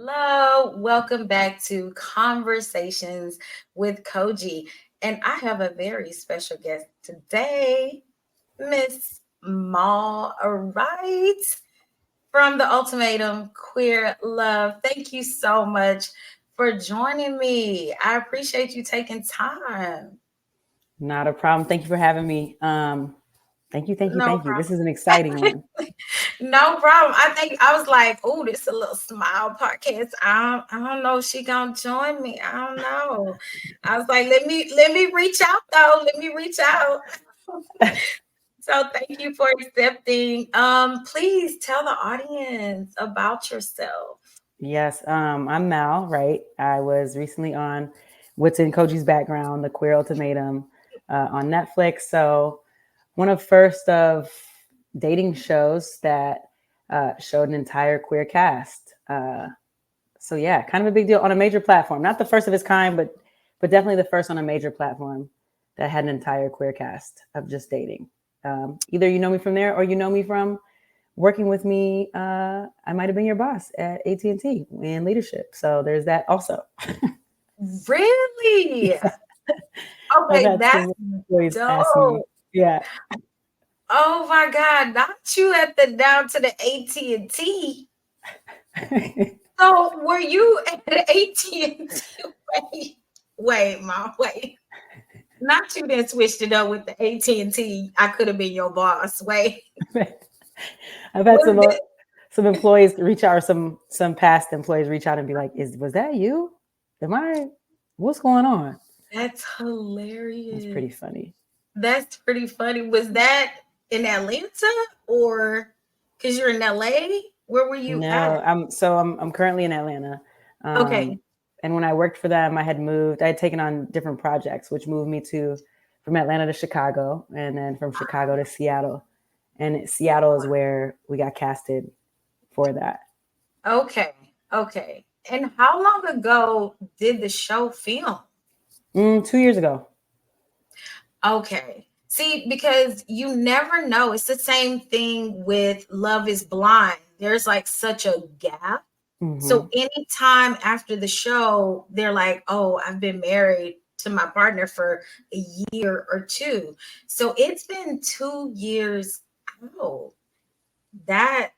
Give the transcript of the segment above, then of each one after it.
Hello, welcome back to Conversations with Koji. And I have a very special guest today, Miss Ma Wright from the Ultimatum Queer Love. Thank you so much for joining me. I appreciate you taking time. Not a problem. Thank you for having me. No Thank you. This problem. is an exciting one. No problem. I think I was like, oh, this is a little smile podcast. I don't know if she gonna join me. I don't know. I was like, let me reach out though. Let me reach out. So thank you for accepting. Please tell the audience about yourself. Yes, I'm Mal, right? I was recently on What's in Koji's Background, the Queer Ultimatum on Netflix. So one of first of dating shows that showed an entire queer cast. So yeah, kind of a big deal on a major platform. Not the first of its kind, but definitely the first on a major platform that had an entire queer cast of just dating. Either you know me from there or you know me from working with me. I might have been your boss at AT&T in leadership. So there's that also. Really? I've Okay, had that's some employees ask me. dope. Yeah. Oh my God, not you at the down to the AT&T. So were you at the AT&T? Wait, Mom, wait. Not you that switched it up with the AT&T. I could have been your boss. Wait, I've had was that? some employees reach out, or some past employees reach out and be like, was that you? Am I what's going on? That's It's hilarious. pretty funny. That's pretty funny. Was that in Atlanta or because you're in LA? Where were you at? No, I'm currently in Atlanta. Okay. Um, and when I worked for them, I had taken on different projects, which moved me to from Atlanta to Chicago, and then from Chicago to Seattle. And Seattle is where we got casted for that. Okay. Okay. And how long ago did the show film? 2 years ago. Okay. See, because you never know. It's the same thing with Love is Blind. There's like such a gap. So Hmm. anytime after the show, they're like, oh, I've been married to my partner for a year or two. So it's been 2 years. Oh, that,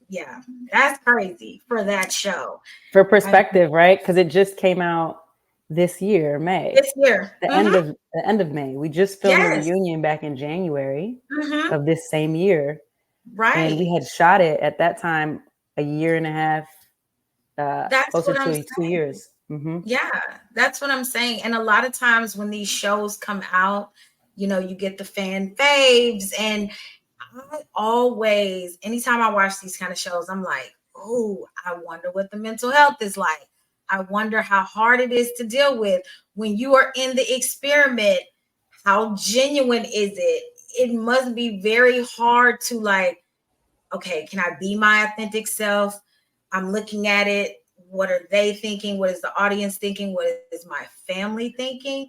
yeah, that's crazy for that show. For I, perspective, right? Because it just came out this year, May, this year. the end of May. We just filmed the Yes. reunion back in January hmm of this same year, and we Right. had shot it at that time a year and a half, That's closer what I'm to 2 years. saying. Yeah, that's what I'm saying. And a lot of times when these shows come out, you get the fan faves. And I always, anytime I watch these kind of shows, I'm like, oh, I wonder what the mental health is like. I wonder how hard it is to deal with when you are in the experiment. How genuine is it? It must be very hard to like, okay, can I be my authentic self? I'm looking at it. What are they thinking? What is the audience thinking? What is my family thinking?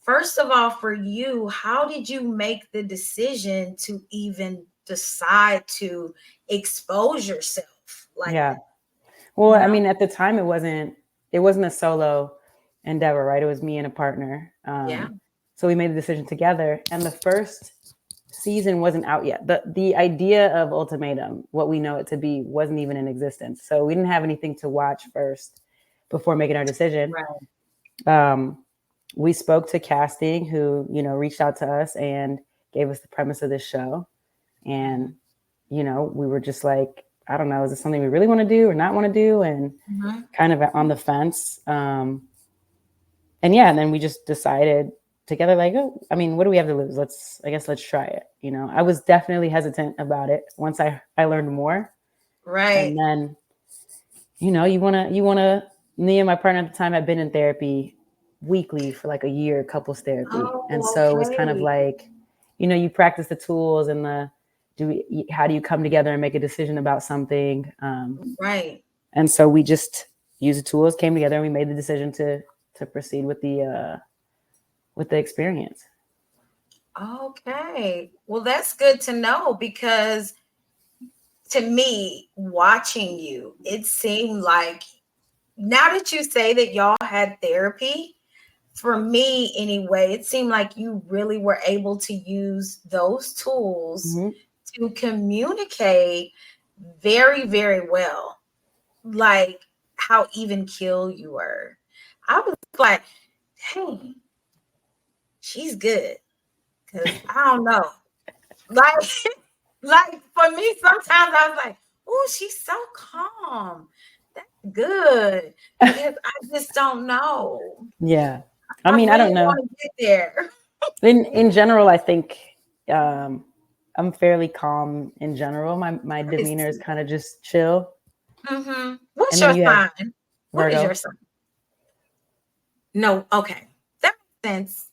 First of all, for you, how did you make the decision to even decide to expose yourself like Yeah. that? Well, You I know? mean, at the time, it wasn't a solo endeavor, right? It was me and a partner. Yeah. So we made the decision together, and the first season wasn't out yet. The idea of Ultimatum, what we know it to be, wasn't even in existence. So we didn't have anything to watch first before making our decision. Right. Um, we spoke to casting, who reached out to us and gave us the premise of this show, and we were just like, I don't know, is this something we really want to do or not want to do, and Mm-hmm. kind of on the fence. And yeah, and then we just decided together, like, oh, I mean, what do we have to lose? Let's try it. I was definitely hesitant about it once I learned more. And Right. then, me and my partner at the time had been in therapy weekly for like a year, couples therapy. And Oh, so it was kind of okay. like, you practice the tools and how do you come together and make a decision about something? Right. And so we just used the tools, came together, and we made the decision to proceed with the experience. Okay. Well, that's good to know because to me, watching you, it seemed like now that you say that y'all had therapy, for me anyway, it seemed like you really were able to use those tools Mm-hmm. to communicate very, very well. Like how even keel you were. I was like, hey, she's good. Cause I don't know. Like, like for me, sometimes I was like, oh, she's so calm. That's good. Because I just don't know. Yeah. I I mean, I really don't know. want to get there. In general, I think um, I'm fairly calm in general. My demeanor is kind of just chill. Mm-hmm. What's And then your you have sign? What is your Virgo, sign? No, okay. That makes sense.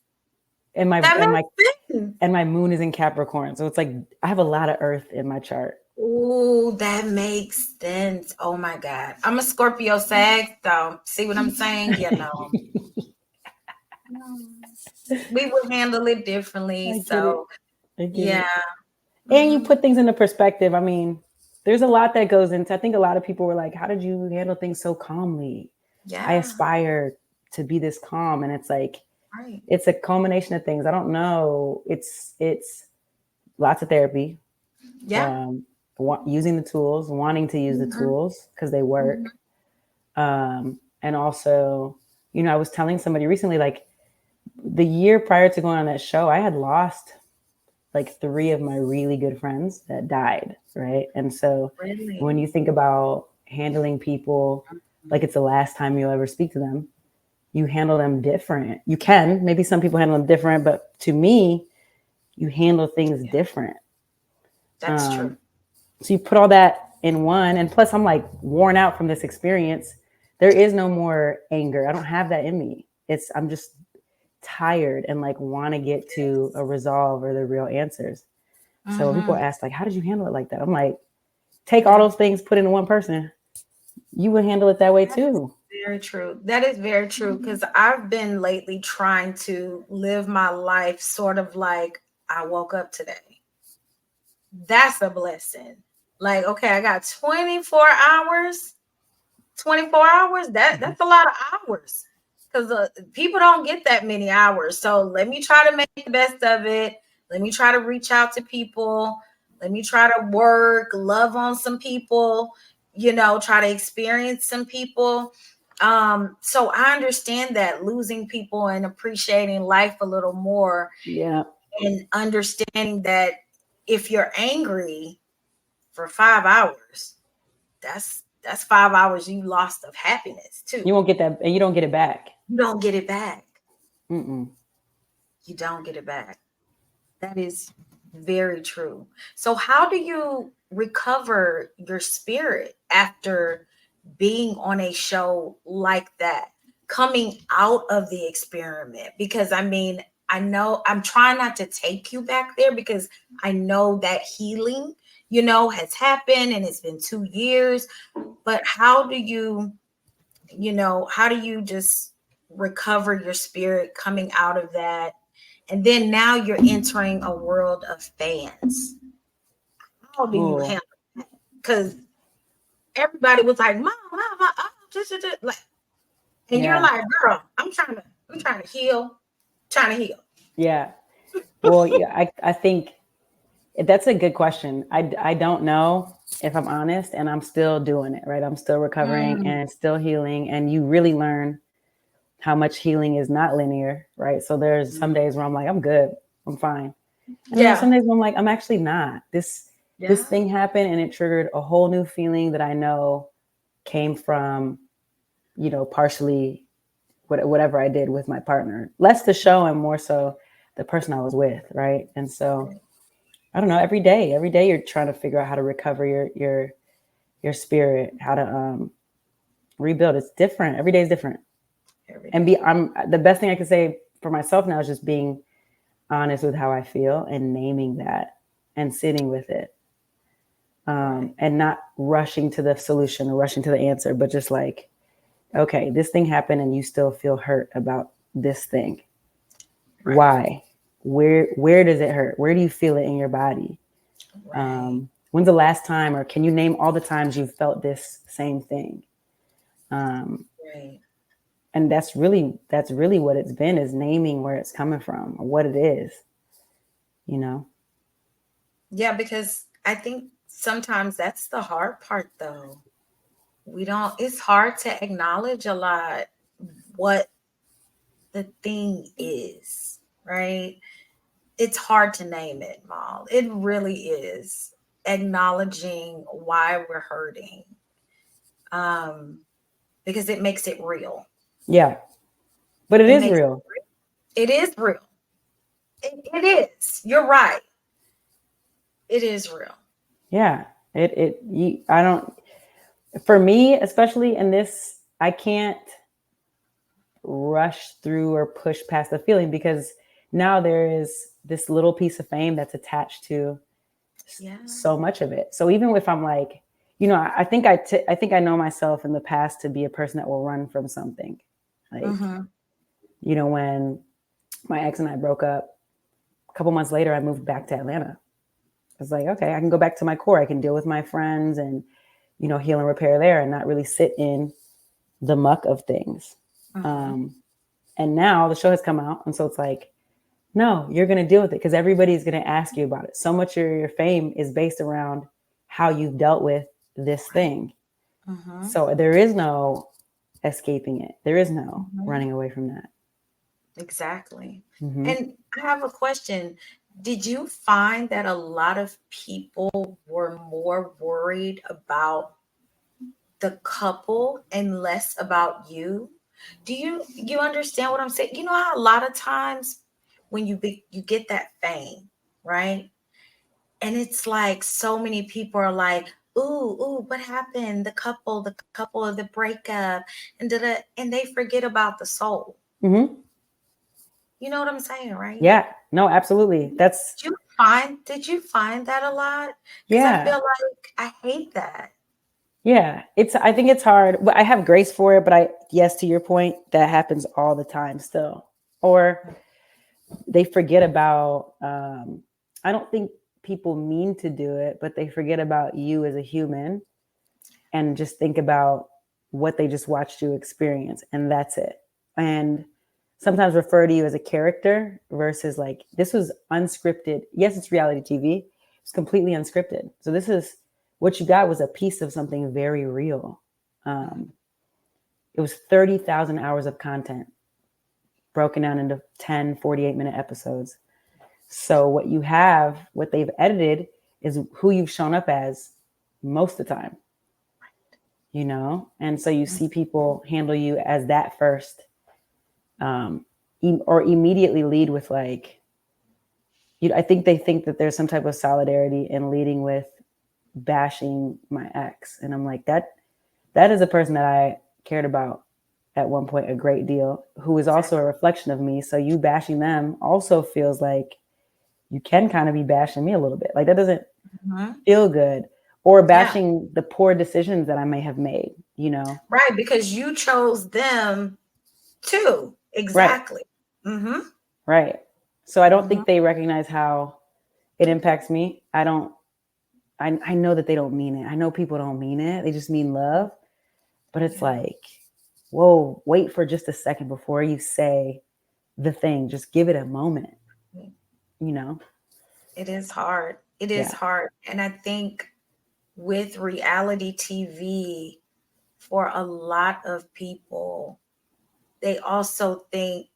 and my That and my makes sense. and my moon is in Capricorn. So it's like I have a lot of earth in my chart. Ooh, that makes sense. Oh my God. I'm a Scorpio Sag, though. See what I'm saying? You know, we would handle it differently. I get it. So, I get yeah. it. And you Mhm. put things into perspective. I mean, there's a lot that goes into. I think a lot of people were like, "How did you handle things so calmly?" I Yeah. aspire to be this calm, and it's like Right. it's a culmination of things. I don't know. It's lots of therapy, Yeah. using the tools, wanting to use the Mhm. tools because they Mhm. work, and also, I was telling somebody recently, like the year prior to going on that show, I had lost like three of my really good friends that died, right? And so when Really. you think about handling people like it's the last time you'll ever speak to them, you handle them different. You can, maybe some people handle them different, but to me, you handle things Yeah, different. that's true. Um, so you put all that in one, and plus I'm like worn out from this experience. There is no more anger. I don't have that in me. I'm just tired and like want to get to a resolve or the real answers. So when people Mm-hmm. ask like, how did you handle it like that? I'm like, take all Yeah. those things, put into one person. You would handle it that way That is too. very true. That is very true because I've been lately trying to live my life sort of like I woke up today. That's a blessing. Like, okay, I got 24 hours. 24 hours, Mhm. that's a lot of hours. Because people don't get that many hours. So let me try to make the best of it. Let me try to reach out to people. Let me try to work, love on some people, try to experience some people. So I understand that losing people and appreciating life a little more Yeah. and understanding that if you're angry for 5 hours, that's 5 hours you lost of happiness too. You won't get that, and you don't get it back. You don't get it back. Mm-mm. You don't get it back. That is very true. So how do you recover your spirit after being on a show like that, coming out of the experiment? Because I mean, I know I'm trying not to take you back there because I know that healing, has happened and it's been 2 years. But how do you just recover your spirit coming out of that? And then now you're entering a world of fans. How do you Cool. handle that? Because everybody was like, Mom, oh, like, and you're Yeah. like, girl, I'm trying to heal, trying to heal. Yeah. Well, yeah, I think that's a good question. I don't know if I'm honest, and I'm still doing it, right? I'm still recovering Mm, and still healing. And you really learn how much healing is not linear, right? So there's some days where I'm like, I'm good, I'm fine. And then there's yeah, some days where I'm like, I'm actually not. This yeah, thing happened and it triggered a whole new feeling that I know came from, partially whatever I did with my partner. Less the show and more so the person I was with, right? And so I don't know, every day you're trying to figure out how to recover your spirit, how to rebuild. It's different. Every day is different. every And day. I'm the best thing I can say for myself now is just being honest with how I feel and naming that and sitting with it, Right, and not rushing to the solution or rushing to the answer, but just like, okay, this thing happened and you still feel hurt about this thing. right, Why? Where does it hurt? Where do you feel it in your body? right. When's the last time, or can you name all the times you've felt this same thing? Right. And that's really what it's been, is naming where it's coming from or what it is, you know? Yeah, because I think sometimes that's the hard part though. It's hard to acknowledge a lot what the thing is, right? It's hard to name it, Mal. It really is. Acknowledging why we're hurting. Um, because it makes it real. Yeah. But it It is makes real. it is real. It is. You're right. It is real. Yeah. I don't, for me, especially in this, I can't rush through or push past the feeling, because now there is this little piece of fame that's attached to Yeah. so much of it. So even if I'm like, I think I think I know myself in the past to be a person that will run from something. Like, Mm-hmm. when my ex and I broke up, a couple months later, I moved back to Atlanta. I was like, okay, I can go back to my core. I can deal with my friends and, heal and repair there, and not really sit in the muck of things. Mm-hmm. Um, and now the show has come out. And so it's like, no, you're going to deal with it, because everybody's going to ask you about it. So much of your fame is based around how you've dealt with this Right. thing. Mm-hmm. So there is no escaping it. There is no Mm-hmm. running away from that. Exactly. Mm-hmm. And I have a question. Did you find that a lot of people were more worried about the couple and less about you? Do you understand what I'm saying? You know how a lot of times when you get that fame, right? And it's like so many people are like, ooh, what happened? The couple of the breakup, and they forget about the soul. Mm-hmm. You know what I'm saying, right? Yeah. No, absolutely. That's, Did you find that a lot? Because I feel yeah. like I hate that. Yeah. I think it's hard. I have grace for it, but yes, to your point, that happens all the time still. Or they forget about, I don't think people mean to do it, but they forget about you as a human and just think about what they just watched you experience, and that's it. And sometimes refer to you as a character versus, like, this was unscripted. Yes, it's reality TV. It's completely unscripted. So this is what you got, was a piece of something very real. It was 30,000 hours of content broken down into 10 48-minute episodes. So what they've edited is who you've shown up as most of the time, and so you see people handle you as that first, or immediately lead with, like, I think they think that there's some type of solidarity in leading with bashing my ex, and I'm like, that is a person that I cared about at one point a great deal, who is also a reflection of me. So you bashing them also feels like you can kind of be bashing me a little bit. Like, that doesn't Mm-hmm. feel good. Or Yeah. bashing the poor decisions that I may have made, Right, because you chose them too. Right. Exactly. Mm-hmm. Right. So I don't Mm-hmm. think they recognize how it impacts me. I know that they don't mean it. I know people don't mean it. They just mean love. But it's like, whoa, wait for just a second before you say the thing. Just give it a moment, you know? It is hard. It is Yeah. hard. And I think with reality TV, for a lot of people, they also think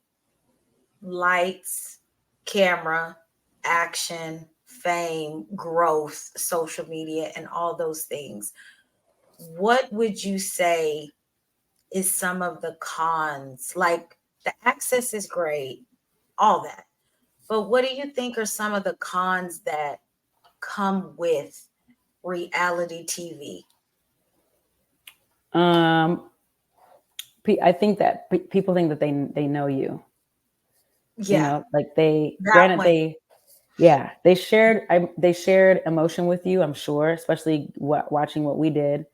lights, camera, action, fame, growth, social media, and all those things. What would you say is some of the cons? Like, the access is great, all that. But what do you think are some of the cons that come with reality TV? Um, I think that people think that they know you, Yeah, like that one. yeah, they shared emotion with you, I'm sure, especially watching what we did.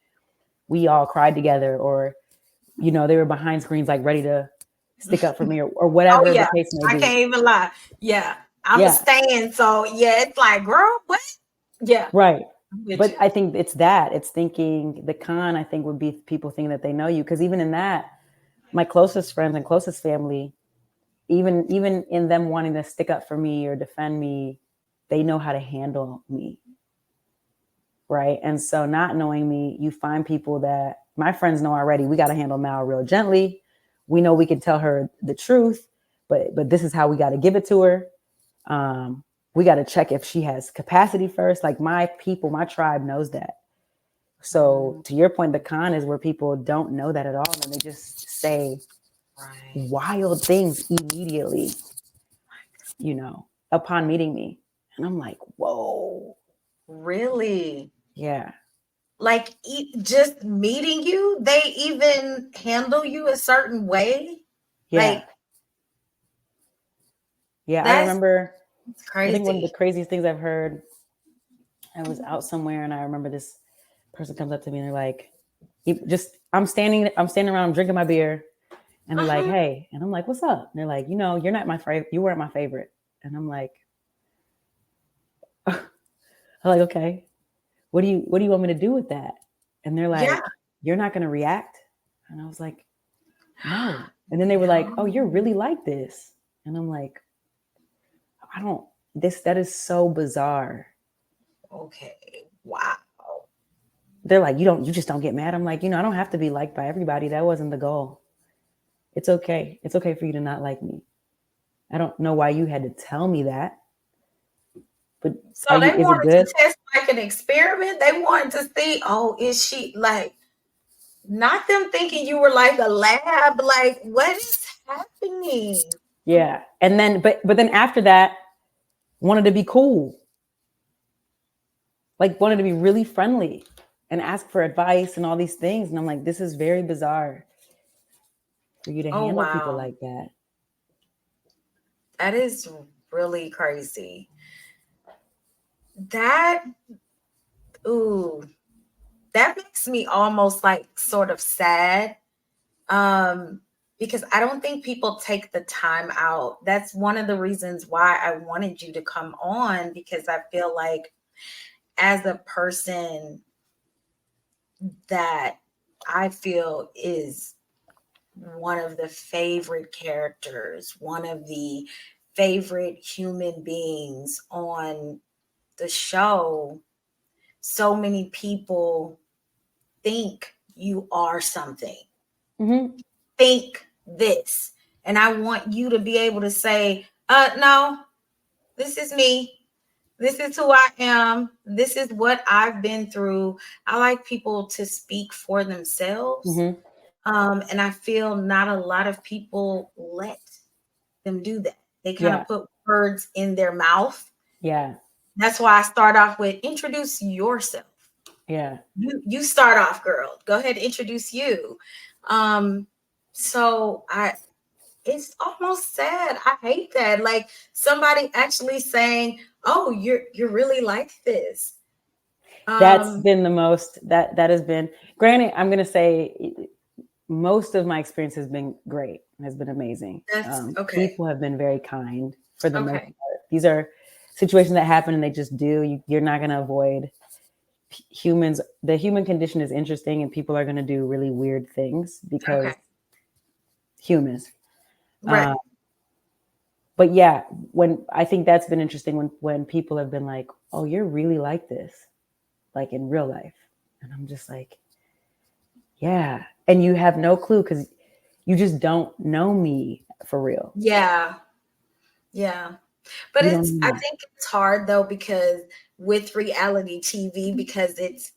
We all cried together, or, they were behind screens, like, ready to stick up for me, or Oh whatever the yeah, case may I be. can't even lie. Yeah, I'm a Yeah, stan, so yeah, it's like, girl, what? Yeah, right. I'm with But you. I think it's thinking the con, I think, would be people thinking that they know you. Because even in that, my closest friends and closest family, even in them wanting to stick up for me or defend me, they know how to handle me. Right. And so not knowing me, you find people that my friends know already, we got to handle Mal real gently. We know we can tell her the truth, but this is how we got to give it to her. We got to check if she has capacity first. Like my people, my tribe knows that. So to your point, the con is where people don't know that at all. And they just say wild things immediately, upon meeting me. And I'm like, whoa. Really? Yeah. Like just meeting you, they even handle you a certain way? Yeah. Like, yeah, I remember, crazy. I think one of the craziest things I've heard, I was out somewhere and I remember this person comes up to me and they're like, I'm standing around, I'm drinking my beer. And they're like, hey, and I'm like, what's up? And they're like, you're not my favorite. You weren't my favorite. And I'm like, okay, what do you want me to do with that? And they're like, you're not going to react. And I was like, no. And then they were like, oh, you're really like this. And I'm like, that is so bizarre. Okay. Wow. They're like, you just don't get mad. I'm like, I don't have to be liked by everybody. That wasn't the goal. It's okay. It's okay for you to not like me. I don't know why you had to tell me that. But so they wanted to test like an experiment. They wanted to see, is she like, not them thinking you were like a lab. Like, what is happening? Yeah. And then, but then after that, wanted to be cool. Like wanted to be really friendly and ask for advice and all these things. And I'm like, this is very bizarre for you to handle people like that. That is really crazy. That makes me almost like sort of sad. Because I don't think people take the time out. That's one of the reasons why I wanted you to come on, because I feel like as a person that I feel is one of the favorite characters, one of the favorite human beings on the show, so many people think you are something. Mm-hmm. Think this. And I want you to be able to say, no, this is me. This is who I am. This is what I've been through. I like people to speak for themselves. Mm-hmm. And I feel not a lot of people let them do that. They kind of put words in their mouth. Yeah. That's why I start off with introduce yourself. Yeah. You start off, girl. Go ahead, introduce you. So it's almost sad. I hate that. Like somebody actually saying, "Oh, you're really like this." That's been the most that has been. Granted, I'm going to say most of my experience has been great. Has been amazing. People have been very kind for the most part. These are situations that happen and they just do. You're not going to avoid humans. The human condition is interesting, and people are going to do really weird things because humans. Right. But yeah, when I think that's been interesting when people have been like, "Oh, you're really like this," like in real life, and I'm just like, yeah, and you have no clue because you just don't know me for real. Yeah. But I think it's hard though, because with reality TV, because it's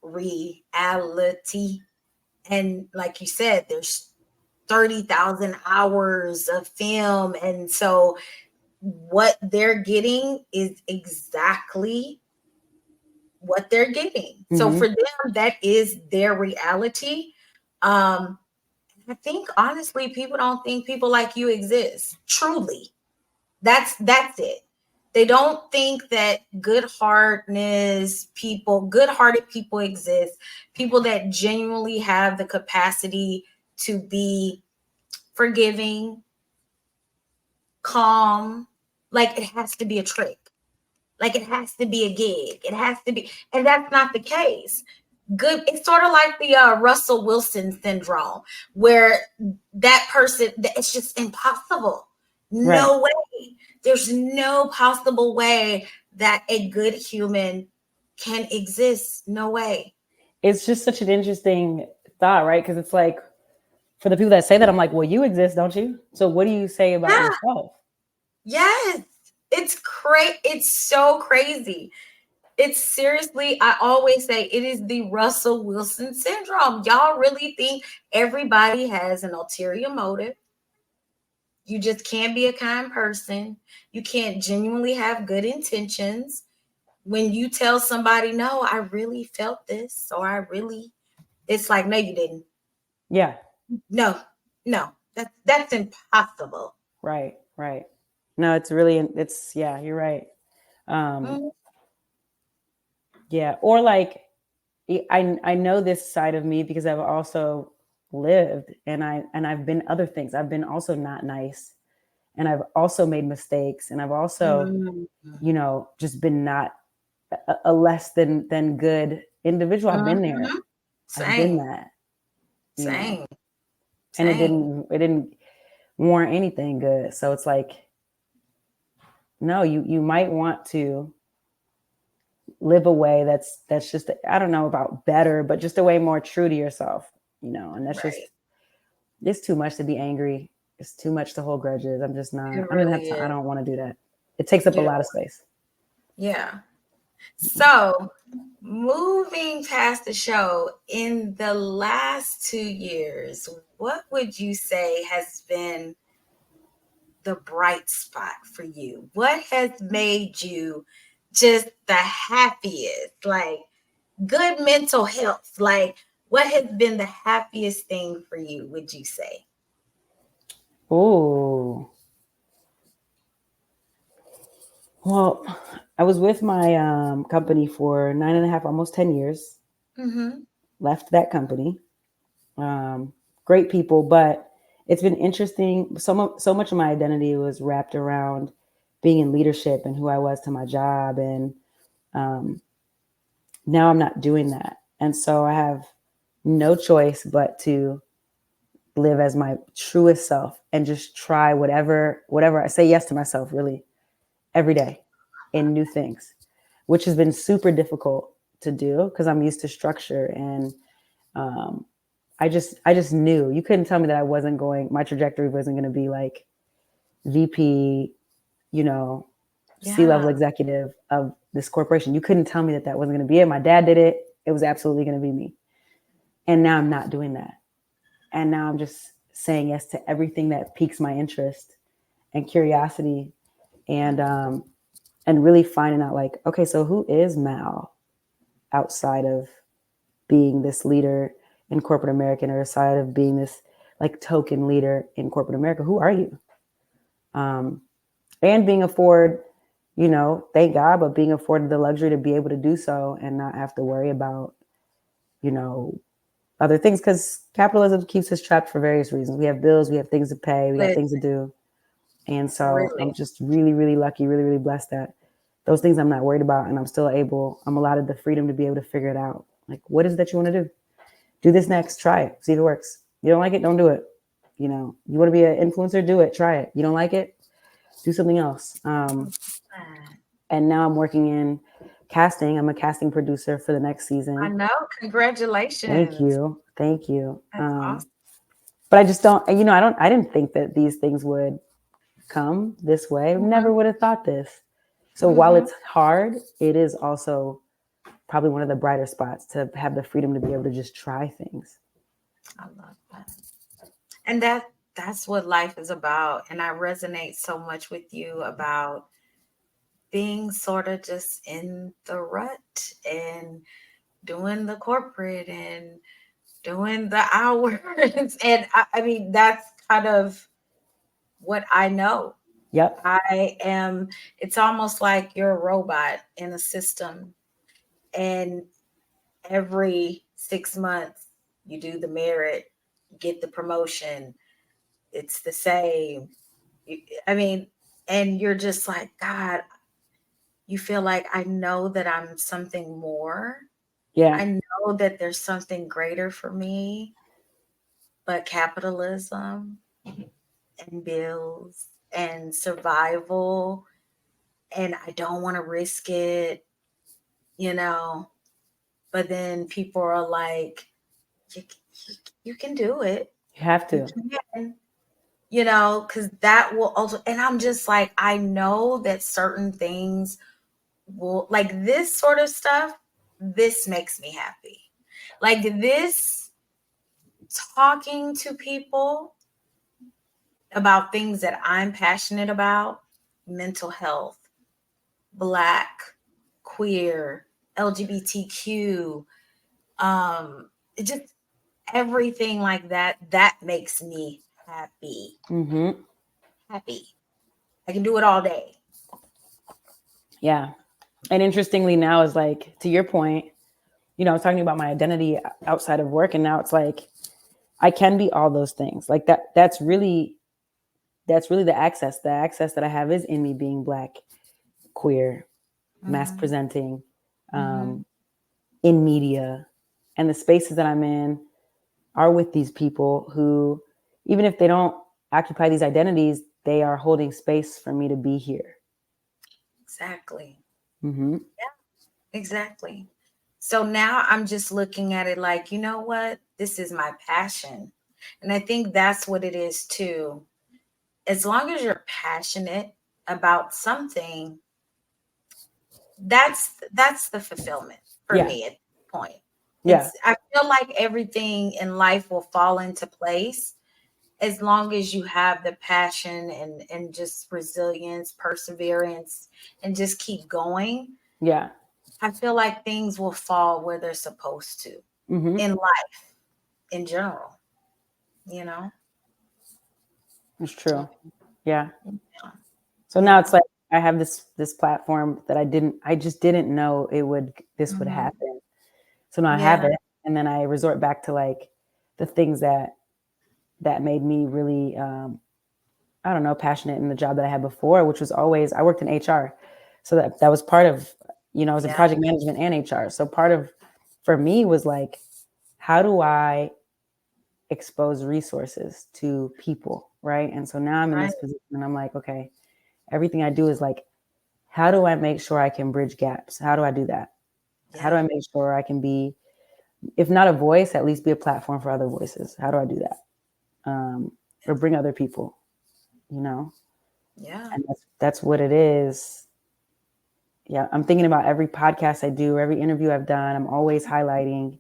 reality, and like you said, there's 30,000 hours of film, and so what they're getting is exactly what they're getting. Mm-hmm. So for them, that is their reality. I think honestly, people don't think people like you exist. Truly, that's it. They don't think that good-hearted people exist. People that genuinely have the capacity to be forgiving, calm. Like it has to be a trick. Like it has to be a gig. It has to be, and that's not the case. good. It's sort of like the Russell Wilson syndrome, where that person, it's just impossible. Right. No way. There's no possible way that a good human can exist. No way. It's just such an interesting thought, right? Because it's like, for the people that say that, I'm like, well, you exist, don't you? So what do you say about Yeah. yourself? Yes. It's so crazy. It's seriously, I always say it is the Russell Wilson syndrome. Y'all really think everybody has an ulterior motive? You just can't be a kind person. You can't genuinely have good intentions. When you tell somebody, no, I really felt this, or I really, it's like, no, you didn't. Yeah. No, no, that's impossible. Right. Right. No, it's really, it's, yeah, you're right. Um, Mm, yeah. Or like, I know this side of me because I've also lived, and I've been other things. I've been also not nice, and I've also made mistakes, and I've also, mm, just been not a less than good individual. I've been there. mhm. I've been Same, that, same, and same. it didn't warrant anything good. So it's like, no, you might want to live a way that's just, I don't know about better, but just a way more true to yourself, and that's just, Right. it's too much to be angry. It's too much to hold grudges. I'm just not, It I don't even have really time. I is. don't want to do that. It takes up a You lot of know, space. yeah. So, moving past the show, in the last 2 years, what would you say has been the bright spot for you? What has made you just the happiest? Like good mental health. Like what has been the happiest thing for you, would you say? Oh, well, I was with my company for 9.5, almost 10 years. Mm-hmm. Left that company. Um, Great people, but it's been interesting. So much of my identity was wrapped around being in leadership and who I was to my job, and um, now I'm not doing that, and so I have no choice but to live as my truest self and just try whatever I say yes to myself, really, every day in new things, which has been super difficult to do because I'm used to structure. And um, I just knew. You couldn't tell me that I wasn't going, my trajectory wasn't going to be like VP, you know, C-level Yeah. executive of this corporation. You couldn't tell me that that wasn't going to be it. My dad did it. It was absolutely going to be me. And now I'm not doing that. And now I'm just saying yes to everything that piques my interest and curiosity, and really finding out, like, okay, so who is Mal outside of being this leader in corporate America, or aside of being this like token leader in corporate America? Who are you? Um, and being afforded, thank God, but being afforded the luxury to be able to do so and not have to worry about, you know, other things, because capitalism keeps us trapped for various reasons. We have bills, we have things to pay, we got But things to do. And so really, I'm just really, really lucky, really, really blessed that those things I'm not worried about. And I'm allotted the freedom to be able to figure it out. Like, what is it that you want to do? Do this next, try it, see if it works. You don't like it, don't do it. You want to be an influencer, do it, try it. You don't like it, do something else. And now I'm working in casting. I'm a casting producer for the next I season. know. Thank Congratulations. you. Thank you. That's awesome. But I just don't, I didn't think that these things would come this way. Never would have thought this. So while Mm-hmm. it's hard, it is also probably one of the brighter spots to have the freedom to be able to just try things. I love that. And that's what life is about. And I resonate so much with you about being sort of just in the rut and doing the corporate and doing the hours. And I mean, that's kind of what I know. Yep. I am, it's almost like you're a robot in a system. And every 6 months, you do the merit, get the promotion. It's the same. I mean, and you're just like, God, you feel like I know that I'm something more, Yeah. I know that there's something greater for me, but capitalism and bills and survival, and I don't want to risk it, you know. But then people are like, you, you can do it. You have You to. can, because that will also, and I'm just like, I know that certain things will, like this sort of stuff, this makes me happy. Like this, talking to people about things that I'm passionate about, mental health, Black, queer, LGBTQ, just everything like that, that makes me happy. Mm-hmm. Happy. I can do it all day. Yeah. And interestingly, now is like, to your point, I was talking about my identity outside of work, and now it's like I can be all those things. Like that's really the access. The access that I have is in me being Black, queer, mass Mm-hmm. presenting, Mm-hmm. in media, and the spaces that I'm in are with these people who, even if they don't occupy these identities, they are holding space for me to be here. Exactly. Mm-hmm. Yeah, exactly. So now I'm just looking at it like, you know what? This is my passion. And I think that's what it is too. As long as you're passionate about something, that's the fulfillment for Yeah. me at this point. Yeah. I feel like everything in life will fall into place as long as you have the passion and just resilience, perseverance, and just keep going. Yeah. I feel like things will fall where they're supposed to Mm-hmm. in life in general, you know? It's So, true. Yeah. yeah. So now it's Yeah. like I have this platform that I just didn't know this would Mhm. happen. So now I have Yeah. it, and then I resort back to like the things that made me really, I don't know, passionate in the job that I had before, which was always, I worked in HR. So that was part of, I was in Yeah. project management and HR. So part of, for me, was like, how do I expose resources to people, right? And so now I'm in Right. this position, and I'm like, okay, everything I do is like, how do I make sure I can bridge gaps? How do I do that? How do Yeah. I make sure I can be, if not a voice, at least be a platform for other voices? How do I do that? Or bring other people, you know? Yeah. And that's what it is. Yeah, I'm thinking about every podcast I do, every interview I've done. I'm always highlighting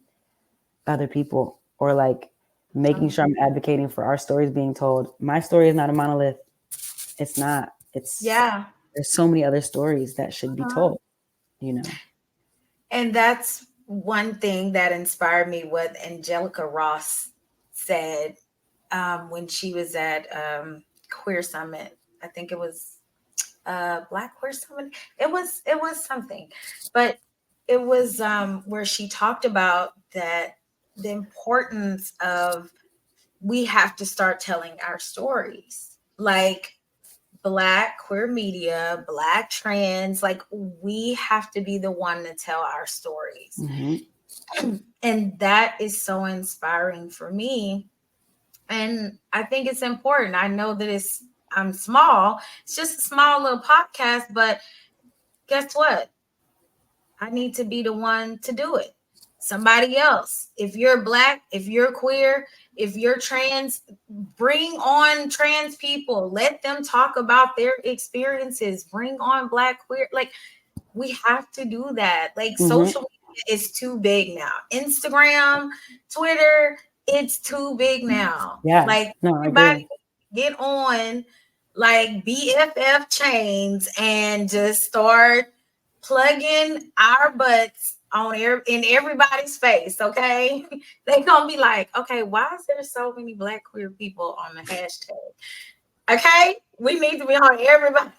other people, or like making Um, sure I'm advocating for our stories being told. My story is not a monolith. It's not. yeah. There's so many other stories that should be Uh-huh. told, you know. And that's one thing that inspired me, what Angelica Ross said when she was at Queer Summit. I think it was Black Queer Summit. It was something, but it was where she talked about that the importance of, we have to start telling our stories, like Black queer media, Black trans, like we have to be the one to tell our stories. Mm-hmm. And that is so inspiring for me. And I think it's important. I know that I'm small. It's just a small little podcast, but guess what? I need to be the one to do it. Somebody else. If you're Black, if you're queer, if you're trans, bring on trans people. Let them talk about their experiences. Bring on Black queer. Like, we have to do that. Like, Mm-hmm. social media is too big now. Instagram, Twitter, it's too big now. Yeah. Like, No, I everybody agree. get on like BFF chains and just start plugging our butts on in everybody's face. Okay, they gonna be like, okay, why is there so many Black queer people on the hashtag? Okay, we need to be on everybody.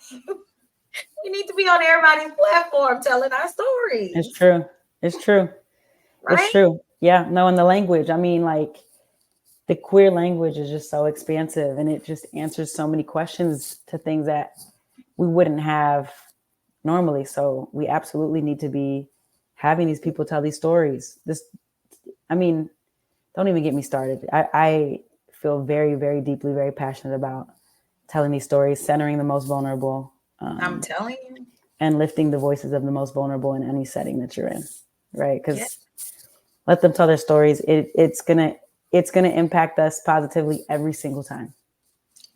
We need to be on everybody's platform telling our It's stories, true. It's true. It's right? true. Yeah. No, in the language, I mean, like, the queer language is just so expansive, and it just answers so many questions to things that we wouldn't have normally. So we absolutely need to be having these people tell these stories. I mean, don't even get me started. I feel very, very deeply, very passionate about telling these stories, centering the most vulnerable. I'm telling you. And lifting the voices of the most vulnerable in any setting that you're in, right? Because Yes. let them tell their stories. It's gonna impact us positively every single time.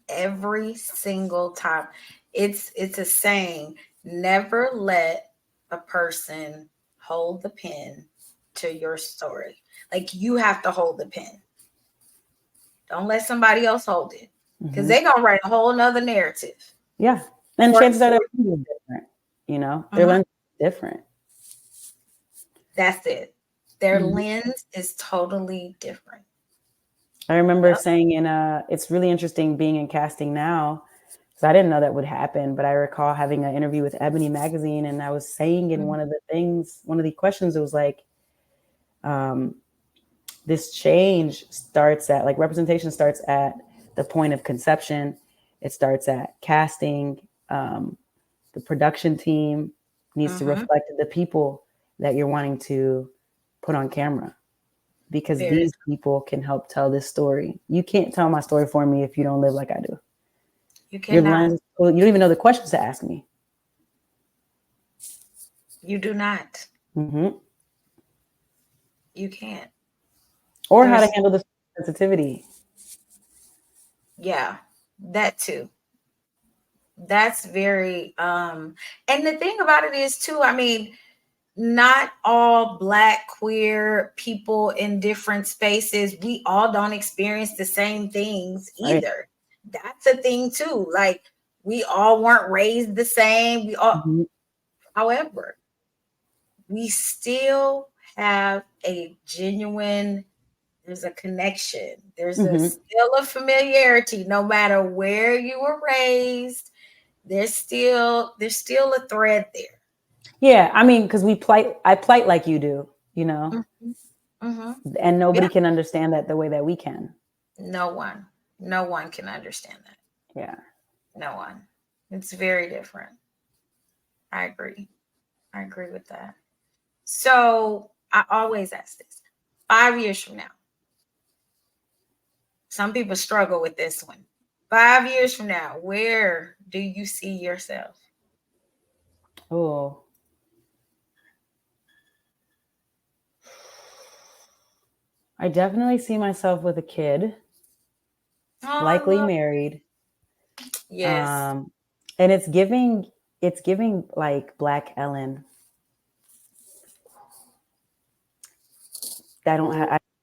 Every single time. It's a saying, never let a person hold the pen to your story. Like, you have to hold the pen. Don't let somebody else hold it, because they're gonna write a whole nother narrative. Yeah, and For- chances are their for- lens is different. You know, their lens is different. That's it. Their lens is totally different. I remember Yep. saying it's really interesting being in casting now, because I didn't know that would happen. But I recall having an interview with Ebony magazine, and I was saying in one of the questions, it was like, this change starts at, like, representation starts at the point of conception. It starts at casting. The production team needs to reflect the people that you're wanting to put on camera, because these people can help tell this story. You can't tell my story for me if you don't live like I do. You Your cannot. lens, you don't even know the questions to ask me. You do not. Mm-hmm. You can't. Or how to handle the sensitivity. Yeah, that too. That's very and the thing about it is too, I mean, not all Black queer people in different spaces, we all don't experience the same things either. Right. That's a thing too. Like, we all weren't raised the same. We all, however, we still have a genuine, there's a connection. There's a still a familiarity, no matter where you were raised. There's still a thread there. Yeah, I mean, because I plight like you do, you know, and nobody can understand that the way that we can. No one can understand that. Yeah. No one. It's very different. I agree with that. So I always ask this: 5 years from now, some people struggle with this one. 5 years from now, where do you see yourself? Oh, I definitely see myself with a kid, likely married. Yes. And it's giving like Black Ellen.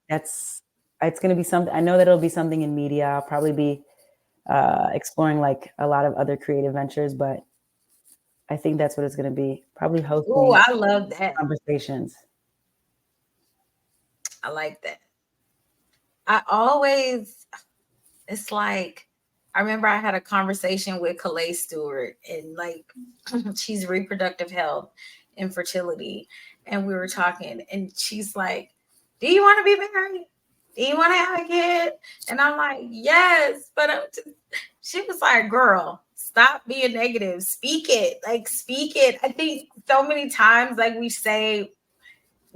It's going to be something. I know that it'll be something in media. I'll probably be exploring like a lot of other creative ventures, but I think that's what it's going to be. Probably hosting. Oh, I love that. Conversations. I like that. It's like, I remember I had a conversation with Calais Stewart, and like, she's reproductive health and fertility. And we were talking, and she's like, do you want to be married? Do you want to have a kid? And I'm like, yes. But she was like, girl, stop being negative. Speak it. Like, speak it. I think so many times, like, we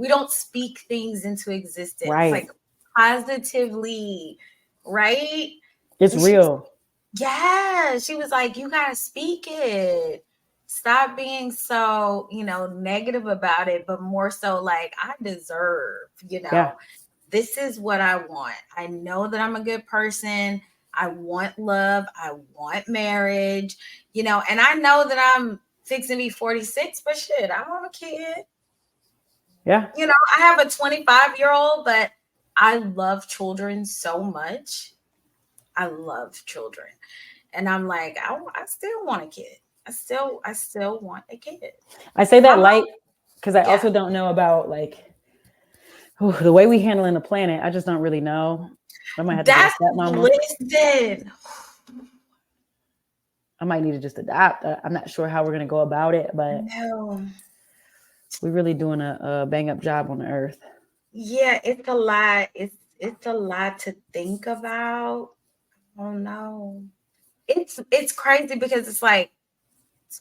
don't speak things into existence. Right. Like, positively, right? It's real. She was like, you gotta speak it. Stop being so, negative about it, but more so like, I deserve, this is what I want. I know that I'm a good person. I want love. I want marriage, and I know that I'm fixing to be 46, but shit, I want a kid. Yeah. I have a 25-year-old, but I love children so much. I love children. And I'm like, I still want a kid. I still want a kid. I say that light because I also don't know about like the way we handling the planet. I just don't really know. I might have to get a stepmama. Listen. I might need to just adapt. I'm not sure how we're going to go about it, but we're really doing a bang up job on the earth. Yeah, it's a lot. It's a lot to think about. Oh no. It's crazy because it's like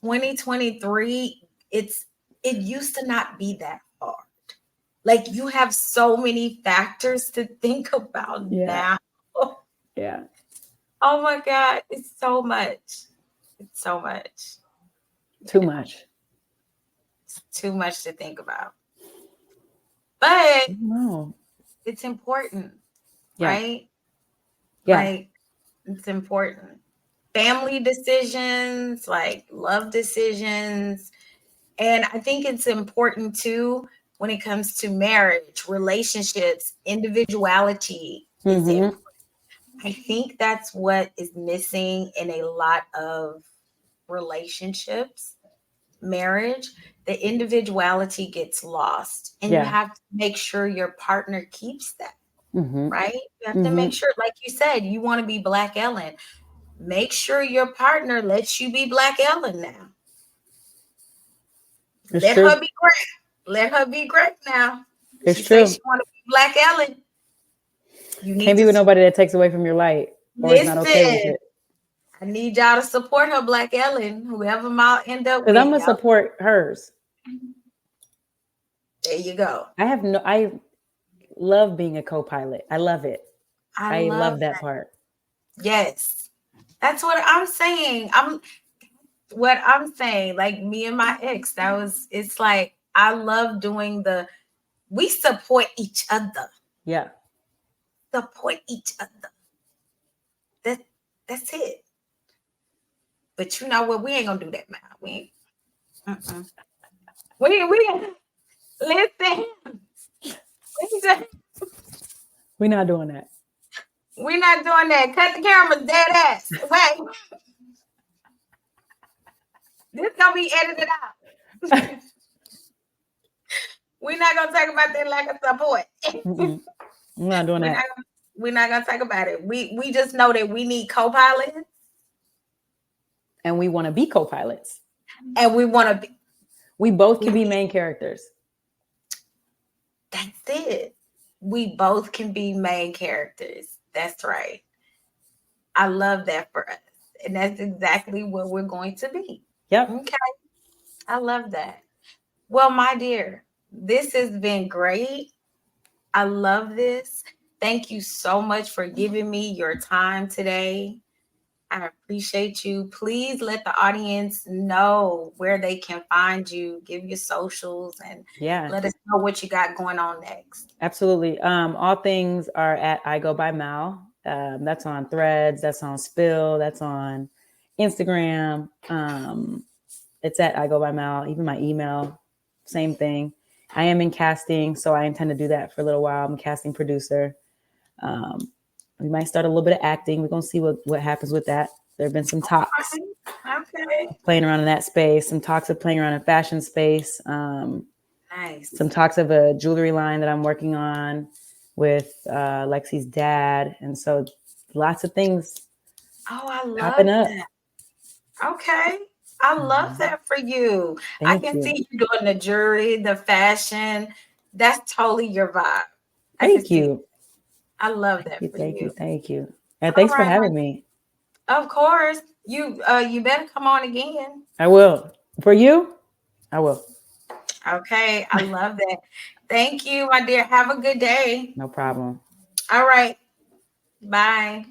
2023, it used to not be that hard. Like you have so many factors to think about now. Yeah. Oh my God. It's so much. It's so much. Too much. It's too much to think about. But No. it's important, Yeah. right? Yeah. Like it's important. Family decisions, like love decisions. And I think it's important too when it comes to marriage, relationships, individuality is important. I think that's what is missing in a lot of relationships, marriage. The individuality gets lost, and you have to make sure your partner keeps that, right? You have to make sure, like you said, you want to be Black Ellen. Make sure your partner lets you be Black Ellen now. Let her be great. Let her be great now. It's She true. says she want to be Black Ellen. You need Can't be with nobody that takes away from your light or is not okay with it. I need y'all to support her, Black Ellen, whoever I'll end up with. Because I'm gonna support hers. There you go. I love being a co-pilot. I love it. I love that part. Yes. That's what I'm saying. Like me and my ex, it's like I love doing we support each other. Yeah. Support each other. That's it. But you know what? We ain't gonna do that, man. We ain't. Listen. We're not doing that. We're not doing that. Cut the camera, dead ass. Wait. This gonna be edited out. We're not gonna talk about that lack of support. I'm not doing that. We're not gonna talk about it. We just know that we need co-pilots. And we want to be co-pilots. And we want to be. We both can be main characters. That's it. We both can be main characters. That's right. I love that for us. And that's exactly what we're going to be. Yep. Okay. I love that. Well, my dear, this has been great. I love this. Thank you so much for giving me your time today. I appreciate you. Please let the audience know where they can find you. Give your socials and let us know what you got going on next. Absolutely. All things are at igobymal. That's on Threads. That's on Spill. That's on Instagram. It's at igobymal. Even my email, same thing. I am in casting, so I intend to do that for a little while. I'm a casting producer. We might start a little bit of acting. We're going to see what happens with that. There have been some talks playing around in that space, some talks of playing around in fashion space. Nice. Some talks of a jewelry line that I'm working on with Lexi's dad. And so lots of things popping up. That. Okay. I love that for you. I can see you doing the jewelry, the fashion. That's totally your vibe. Thank you. I love that for you. Thank you. And thanks for having me. Of course. You better come on again. I will. For you, I will. Okay. I love that. Thank you, my dear. Have a good day. No problem. All right. Bye.